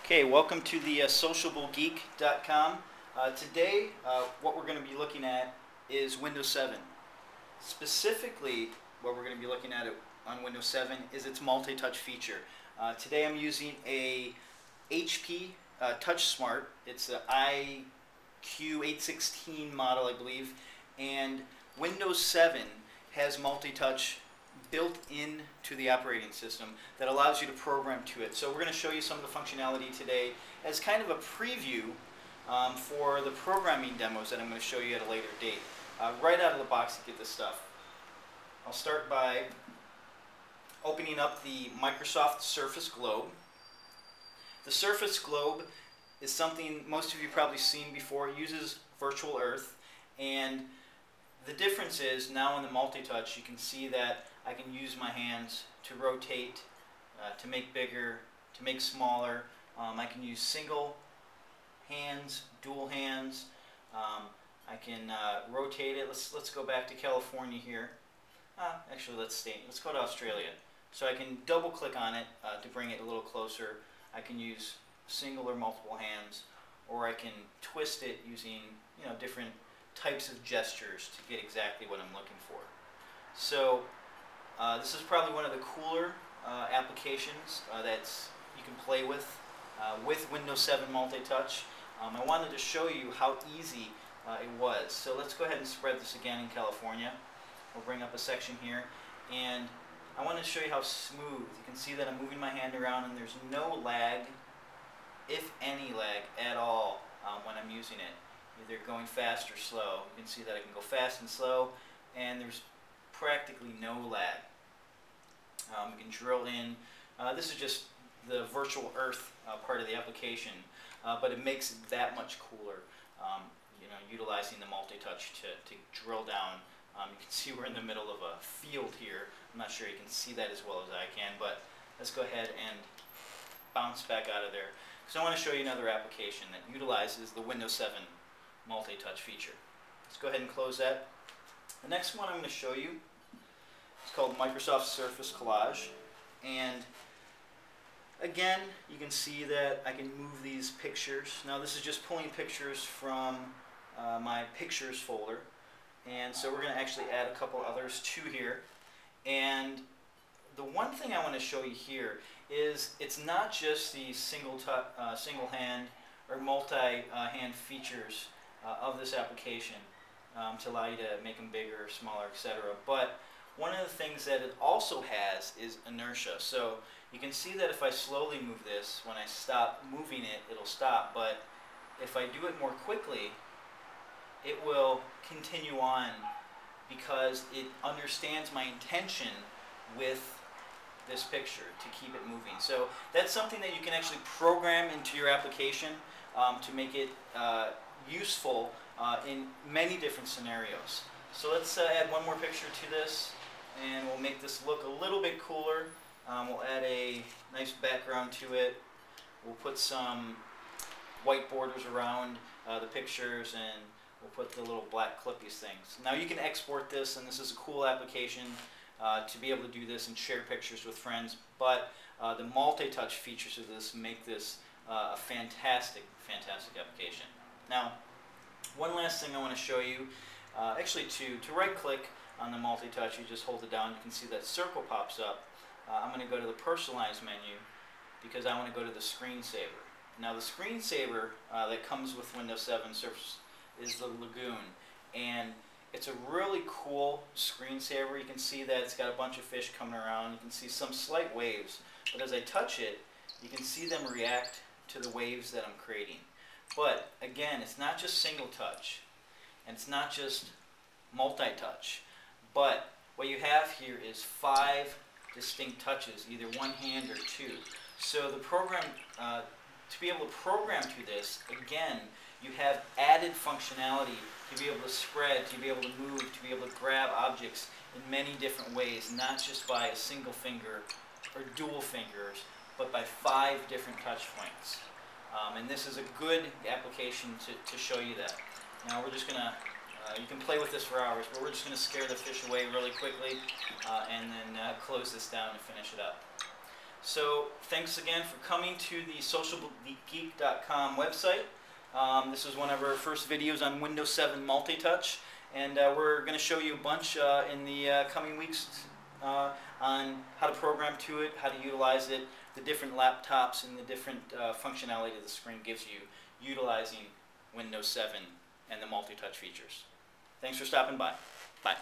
Okay, welcome to the sociablegeek.com. Today, what we're going to be looking at is Windows 7. Specifically, what we're going to be looking at on Windows 7 is its multi-touch feature. Today I'm using a HP Touch Smart. It's the iQ816 model, I believe, and Windows 7 has multi-touch built into the operating system that allows you to program to it. So we're going to show you some of the functionality today as kind of a preview for the programming demos that I'm going to show you at a later date. Right out of the box to get this stuff. I'll start by opening up the Microsoft Surface Globe. The Surface Globe is something most of you probably seen before. It uses Virtual Earth, and the difference is now in the multi-touch you can see that I can use my hands to rotate, to make bigger, to make smaller. I can use single hands, dual hands. I can rotate it. Let's go back to California here. Actually, let's go to Australia. So I can double click on it to bring it a little closer. I can use single or multiple hands, or I can twist it using different types of gestures to get exactly what I'm looking for. So this is probably one of the cooler applications that you can play with Windows 7 multi-touch. I wanted to show you how easy it was. So let's go ahead and spread this again in California. We'll bring up a section here, and I want to show you how smooth. You can see that I'm moving my hand around and there's no lag, if any lag at all, when I'm using it. Either going fast or slow. You can see that I can go fast and slow, and there's practically no lag. We can drill in. This is just the Virtual Earth part of the application, but it makes it that much cooler. Utilizing the multi-touch to drill down. You can see we're in the middle of a field here. I'm not sure you can see that as well as I can, but let's go ahead and bounce back out of there, because I want to show you another application that utilizes the Windows 7 multi-touch feature. Let's go ahead and close that. The next one I'm going to show you is called Microsoft Surface Collage, and again you can see that I can move these pictures. Now this is just pulling pictures from my pictures folder, and so we're going to actually add a couple others to here. And the one thing I want to show you here is it's not just the single hand or multi-hand features of this application to allow you to make them bigger, smaller, etc. But one of the things that it also has is inertia. So you can see that if I slowly move this, when I stop moving it, it'll stop. But if I do it more quickly, it will continue on because it understands my intention with this picture to keep it moving. So that's something that you can actually program into your application to make it useful in many different scenarios. So let's add one more picture to this, and we'll make this look a little bit cooler. We'll add a nice background to it. We'll put some white borders around the pictures, and we'll put the little black clippies things. Now you can export this, and this is a cool application to be able to do this and share pictures with friends, but the multi-touch features of this make this a fantastic application. Now, one last thing I want to show you, actually to right-click on the multi-touch, you just hold it down, you can see that circle pops up. I'm going to go to the Personalize menu because I want to go to the Screensaver. Now the Screensaver that comes with Windows 7 Surface is the Lagoon, and it's a really cool screensaver. You can see that it's got a bunch of fish coming around. You can see some slight waves, but as I touch it, you can see them react to the waves that I'm creating. But again, it's not just single touch, and it's not just multi-touch, but what you have here is 5 distinct touches, either one hand or 2. So the program, to be able to program to this, again, you have added functionality to be able to spread, to be able to move, to be able to grab objects in many different ways, not just by a single finger or dual fingers, but by 5 different touch points. And this is a good application to show you that. Now we're just going to, you can play with this for hours, but we're just going to scare the fish away really quickly and then close this down and finish it up. So thanks again for coming to the socialgeek.com website. This is one of our first videos on Windows 7 multi-touch, and we're going to show you a bunch in the coming weeks on how to program to it, how to utilize it, the different laptops and the different functionality that the screen gives you utilizing Windows 7 and the multi-touch features. Thanks for stopping by. Bye.